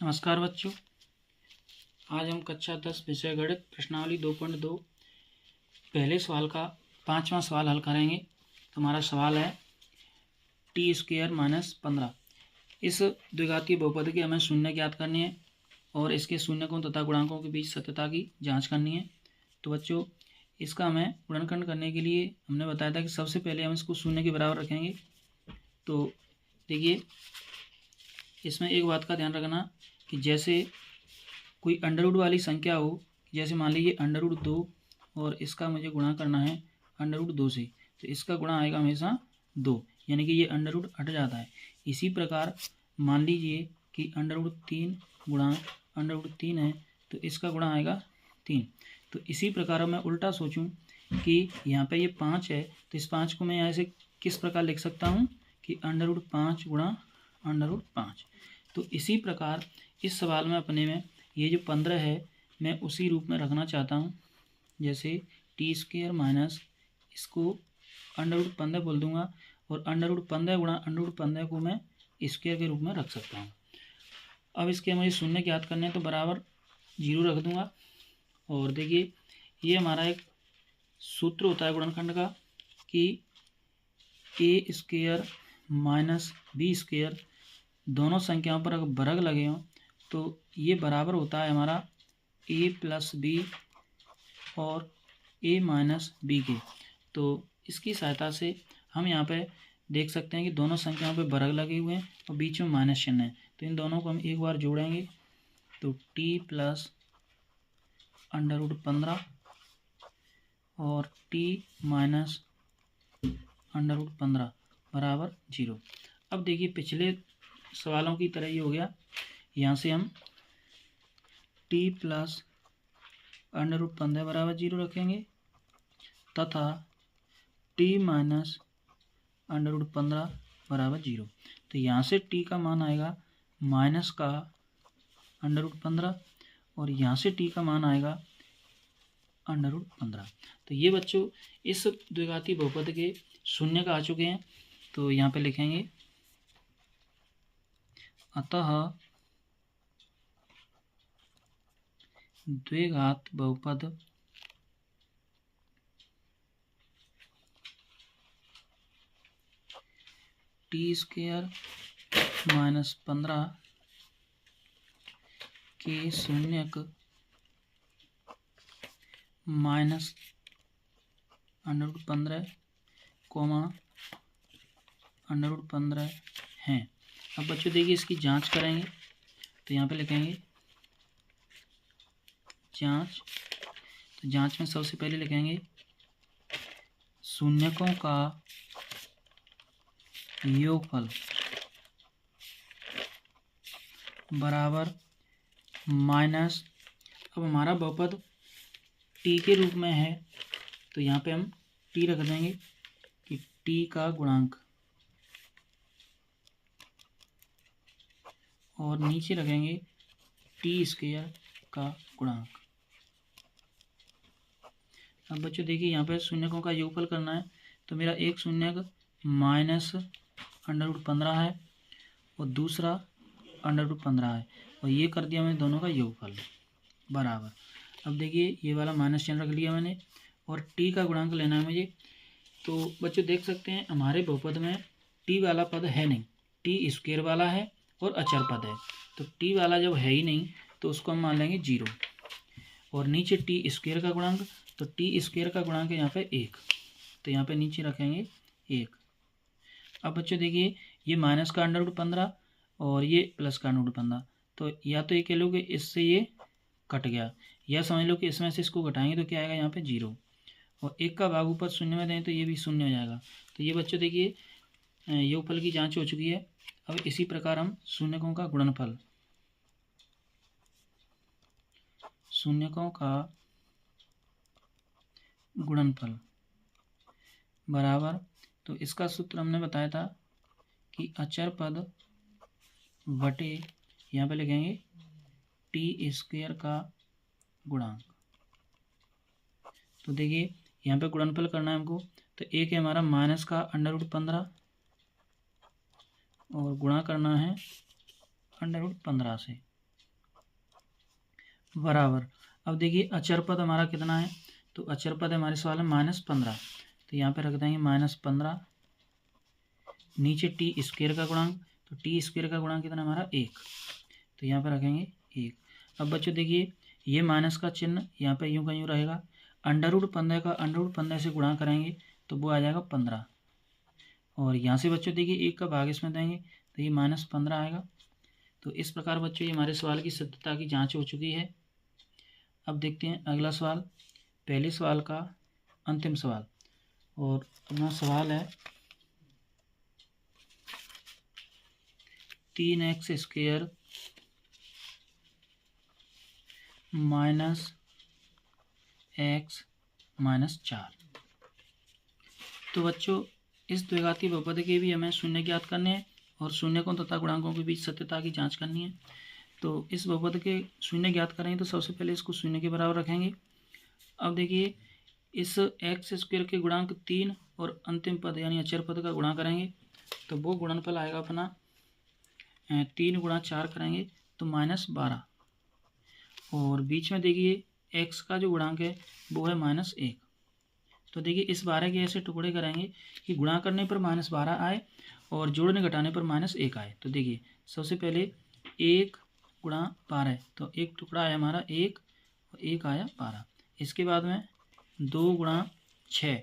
नमस्कार बच्चों, आज हम कक्षा 10 विषय गणित प्रश्नावली 2.2 पहले सवाल का 5वां सवाल हल करेंगे। तो हमारा सवाल है t² - 15। इस द्विघातीय बहुपद की हमें शून्य ज्ञात करनी है और इसके शून्यकों तथा गुणांकों के बीच सत्यता की जांच करनी है। तो बच्चों, इसका हमें गुणनखंड करने के लिए हमने बताया था कि सबसे पहले हम इसको शून्य के बराबर रखेंगे। तो देखिए, इसमें एक बात का ध्यान रखना कि जैसे कोई अंडर वाली संख्या हो, जैसे मान लीजिए √2 और इसका मुझे गुणा करना है √2 से, तो इसका गुणा आएगा हमेशा 2, यानी कि ये अंडर हट जाता है। इसी प्रकार मान लीजिए कि √3 गुणा √3 है, तो इसका गुणा आएगा 3। तो इसी प्रकार मैं उल्टा सोचूं कि यहाँ पे ये 5 है, तो इस 5 को मैं यहाँ से किस प्रकार लिख सकता हूँ कि √5 गुणा √5। तो इसी प्रकार इस सवाल में अपने में ये जो 15 है, मैं उसी रूप में रखना चाहता हूँ। जैसे t² - इसको √15 बोल दूंगा और √15 गुणा √15 को मैं स्क्वायर के रूप में रख सकता हूँ। अब इसके मुझे शून्य ज्ञात करने, तो बराबर 0 रख दूंगा। और देखिए, ये हमारा एक सूत्र होता है गुणनखंड का कि a² - b² दोनों संख्याओं पर अगर वर्ग लगे हों तो ये बराबर होता है हमारा a + b और a - b के। तो इसकी सहायता से हम यहाँ पे देख सकते हैं कि दोनों संख्याओं पे वर्ग लगे हुए हैं और बीच में माइनस चिन्ह है। तो इन दोनों को हम एक बार जोड़ेंगे, तो t + √15 और t - √15 बराबर 0। अब देखिए, पिछले सवालों की तरह ही हो गया। यहाँ से हम t + √15 बराबर 0 रखेंगे तथा t - √15 बराबर 0। तो यहाँ से t का मान आएगा माइनस का √15 और यहाँ से t का मान आएगा √15। तो ये बच्चों इस द्विघाती बहुपद के शून्य का आ चुके हैं। तो यहाँ पे लिखेंगे, अतः द्विघात बहुपद t² - 15 के शून्यक माइनस √15, √15 हैं। अब बच्चों देखिए, इसकी जांच करेंगे। तो यहाँ पे लिखेंगे जांच। तो जांच में सबसे पहले लिखेंगे शून्यकों का योगफल बराबर माइनस, अब हमारा बहुपद t के रूप में है तो यहाँ पे हम t रख देंगे कि t का गुणांक, और नीचे रखेंगे t² का गुणांक। अब बच्चों देखिए, यहाँ पे शून्यकों का योगफल करना है। तो मेरा एक शून्यक माइनस √15 है और दूसरा √15 है, और ये कर दिया मैंने दोनों का योगफल बराबर। अब देखिए, ये वाला माइनस चिन्ह रख लिया मैंने और t का गुणांक लेना है मुझे। तो बच्चों देख सकते हैं हमारे बहुपद में t वाला पद है नहीं, t² वाला है और अचर पद है। तो t वाला जब है ही नहीं तो उसको हम मान लेंगे 0, और नीचे t² का गुणांक, तो t² का गुणांक है यहाँ पे 1, तो यहाँ पे नीचे रखेंगे 1। अब बच्चों देखिए, ये माइनस का √15 और ये प्लस का √15, तो या तो ये कह लो कि इससे ये कट गया, या समझ लो कि इसमें से इसको घटाएंगे तो क्या आएगा यहाँ पे 0, और 1 का भाग ऊपर शून्य में दें तो ये भी शून्य हो जाएगा। तो ये बच्चों देखिए, योगफल की जांच हो चुकी है। अब इसी प्रकार हम शून्यकों का गुणनफल, शून्यकों का गुणनफल बराबर, तो इसका सूत्र हमने बताया था कि अचर पद बटे, यहाँ पे लिखेंगे t² का गुणांक। तो देखिए, यहाँ पे गुणनफल करना है हमको। तो एक है हमारा माइनस का √15 और गुणा करना है √15 से। बराबर। अब देखिए अचर पद हमारा कितना है, तो अचर पद हमारे सवाल है -15, तो यहाँ पे रख देंगे -15। नीचे टी स्क्वायर का गुणांक, तो टी स्क्वायर का गुणांक कितना हमारा 1, तो यहाँ पे रखेंगे 1। अब बच्चों देखिए ये माइनस का चिन्ह यहाँ पे यूँ का यूँ रहेगा, √15 का √15 से गुणा करेंगे तो वो आ जाएगा 15, और यहाँ से बच्चों देखिए 1 का भाग इसमें देंगे तो ये -15 आएगा। तो इस प्रकार बच्चों ये हमारे सवाल की सत्यता की जांच हो चुकी है। अब देखते हैं अगला सवाल, पहले सवाल का अंतिम सवाल, और अपना सवाल है 3x² -x -4। तो बच्चों इस द्विघाती बहुपद के भी हमें शून्य ज्ञात करने हैं और शून्यकों तथा गुणांकों के बीच सत्यता की जांच करनी है। तो इस बहुपद के शून्य ज्ञात करेंगे तो सबसे पहले इसको शून्य के बराबर रखेंगे। अब देखिए इस x² के गुणांक 3 और अंतिम पद यानी अचर पद का गुणा करेंगे तो वो गुणनफल आएगा अपना 3 × 4 करेंगे तो -12, और बीच में देखिए x का जो गुणांक है वो है -1। तो देखिए इस 12 के ऐसे टुकड़े करेंगे कि गुणा करने पर -12 आए और जोड़ने घटाने पर -1 आए। तो देखिए सबसे पहले 1 × 12, तो एक टुकड़ा आया हमारा 1 और 1 आया 12। इसके बाद में 2 × 6,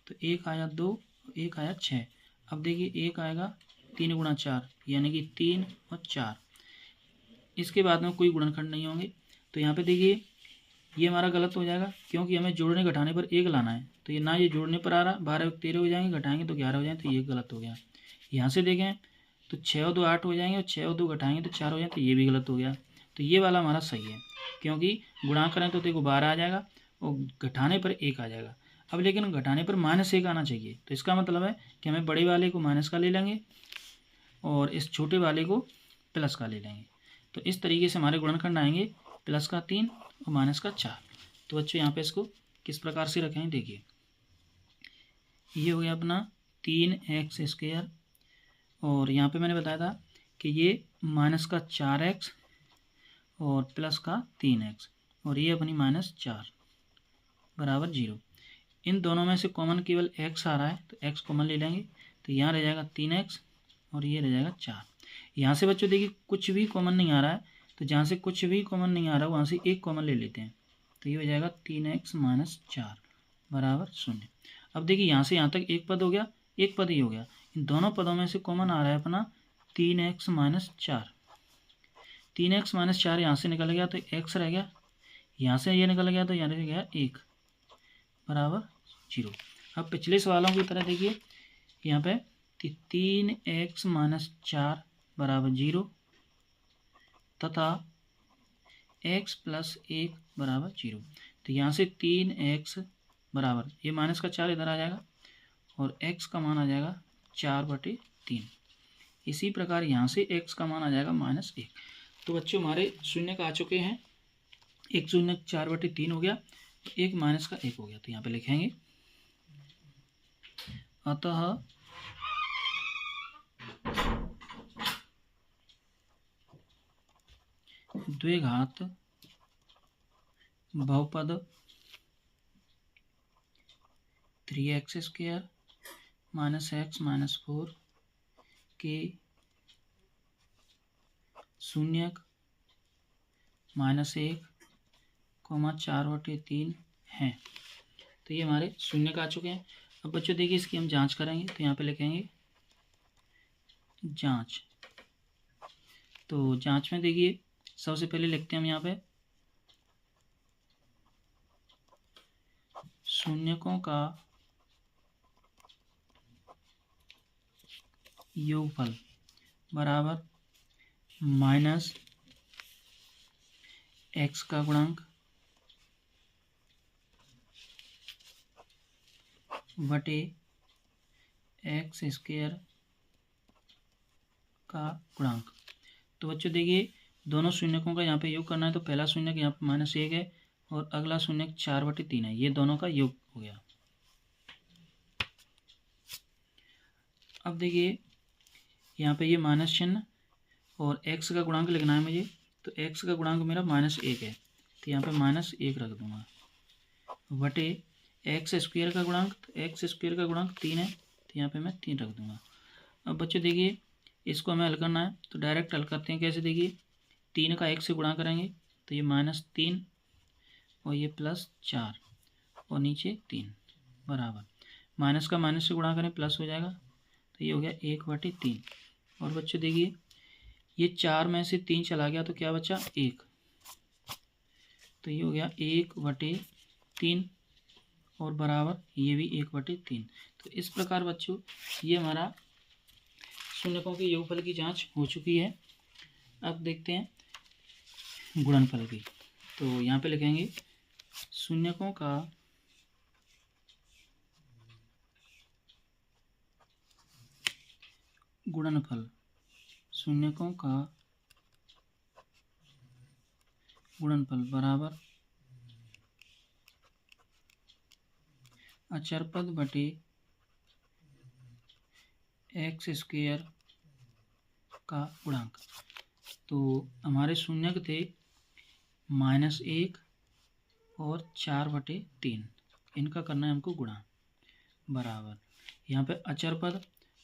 तो 1 आया 2 और 1 आया 6। अब देखिए 1 आएगा 3 × 4 यानी कि 3 और 4। इसके बाद में कोई गुणनखंड नहीं होंगे, तो यहाँ पे देखिए ये हमारा गलत हो जाएगा क्योंकि हमें जोड़ने घटाने पर 1 लाना है, तो ये ना ये जोड़ने पर आ रहा, 12 और 13 हो जाएंगे, घटाएंगे तो 11 हो जाएंगे, तो ये गलत हो गया। यहाँ से देखें तो 6 और 2 8 हो जाएंगे और 6 और 2 घटाएंगे तो 4 हो जाए, तो ये भी गलत हो गया। तो ये वाला हमारा सही है क्योंकि गुणा करें तो देखो 12 आ जाएगा और घटाने पर 1 आ जाएगा। अब लेकिन घटाने पर -1 आना चाहिए, तो इसका मतलब है कि हमें बड़े वाले को माइनस का ले लेंगे और इस छोटे वाले को प्लस का ले लेंगे। तो इस तरीके से हमारे गुणनखंड आएंगे +3 और -4। तो बच्चों यहाँ पे इसको किस प्रकार से रखें देखिए, ये हो गया अपना 3x², और यहाँ पे मैंने बताया था कि ये -4x और +3x, और ये अपनी -4 बराबर 0। इन दोनों में से कॉमन केवल x आ रहा है तो x कॉमन ले लेंगे, तो यहाँ रह जाएगा 3x और ये रह जाएगा 4। यहाँ से बच्चों देखिए कुछ भी कॉमन नहीं आ रहा है, तो जहाँ से कुछ भी कॉमन नहीं आ रहा वहाँ से एक कॉमन ले लेते हैं, तो ये हो जाएगा 3x - 4 बराबर 0। अब देखिए यहाँ से यहाँ तक एक पद हो गया, एक पद ही हो गया। इन दोनों पदों में से कॉमन आ रहा है अपना 3x - 4। 3x - 4 यहाँ से निकल गया तो x रह गया, यहाँ से ये निकल गया तो यहाँ रह गया 1 बराबर 0। अब पिछले सवालों की तरह देखिए यहाँ पे 3x - 4 बराबर 0 तथा x + 1 बराबर 0। तो यहाँ से 3x बराबर ये -4 इधर आ जाएगा और x का मान आ जाएगा 4/3। इसी प्रकार यहाँ से x का मान आ जाएगा -1। तो बच्चों हमारे शून्य आ चुके हैं, एक शून्य 4/3 हो गया, एक -1 हो गया। तो यहाँ पे लिखेंगे अतः द्विघात बहुपद 3x² - x - 4 के शून्यक -1, 4/3 हैं। तो ये हमारे शून्यक आ चुके हैं। अब बच्चों देखिए इसकी हम जांच करेंगे, तो यहाँ पे लिखेंगे जांच। तो जांच में देखिए सबसे पहले लिखते हैं हम यहाँ पे शून्यकों का योगफल बराबर -x का गुणांक बटे x² का गुणांक। तो बच्चों देखिए दोनों शून्यकों का यहाँ पे योग करना है, तो पहला शून्यक यहाँ पे -1 है और अगला शून्यक 4/3 है, ये दोनों का योग हो गया। अब देखिए यहाँ पे ये माइनस चिन्ह और x का गुणांक लिखना है मुझे, तो x का गुणांक मेरा -1 है, तो यहाँ पे -1 रख दूंगा, बटे एक्स स्क्वायर का गुणांक, तो एक्स स्क्वायर का गुणांक 3 है, तो यहाँ पे मैं 3 रख दूंगा। अब बच्चों देखिए इसको हमें हल करना है, तो डायरेक्ट हल करते हैं। कैसे? देखिए 3 का 1 से गुणा करेंगे तो ये -3 और ये +4 और नीचे 3 बराबर, माइनस का माइनस से गुणा करें प्लस हो जाएगा, तो ये हो गया 1/3। और बच्चों देखिए ये 4 में से 3 चला गया तो क्या बचा? 1, तो ये हो गया 1/3 और बराबर ये भी 1/3। तो इस प्रकार बच्चों ये हमारा शून्यकों के योगफल की जांच हो चुकी है। अब देखते हैं गुणनफल की। तो यहाँ पे लिखेंगे शून्यकों का गुणनफल, शून्यकों का गुणनफल बराबर अचर पद बटे एक्स स्क्वायर का गुणांक। तो हमारे शून्यक थे -1 और 4/3, इनका करना है हमको गुणा, बराबर यहाँ पे अचर पद।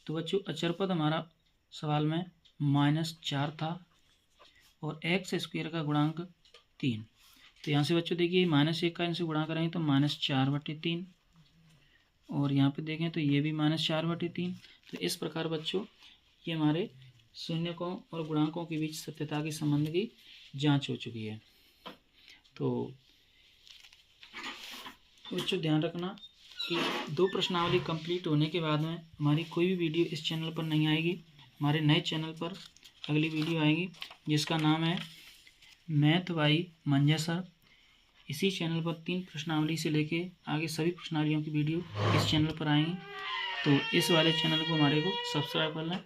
तो बच्चों अचर पद हमारा सवाल में -4 था और एक्स स्क्वायर का गुणांक 3। तो यहाँ से बच्चों देखिए -1 का इनसे गुणा करेंगे तो -4/3 और यहाँ पे देखें तो ये भी -4/3। तो इस प्रकार बच्चों ये हमारे शून्यकों और गुणांकों के बीच सत्यता के संबंध की जांच हो चुकी है। तो बच्चों ध्यान रखना कि 2 प्रश्नावली कंप्लीट होने के बाद में हमारी कोई भी वीडियो इस चैनल पर नहीं आएगी। हमारे नए चैनल पर अगली वीडियो आएगी जिसका नाम है मैथ बाई मंजा सर। इसी चैनल पर 3 प्रश्नावली से लेके आगे सभी प्रश्नावलियों की वीडियो इस चैनल पर आएंगी। तो इस वाले चैनल को हमारे को सब्सक्राइब कर लें।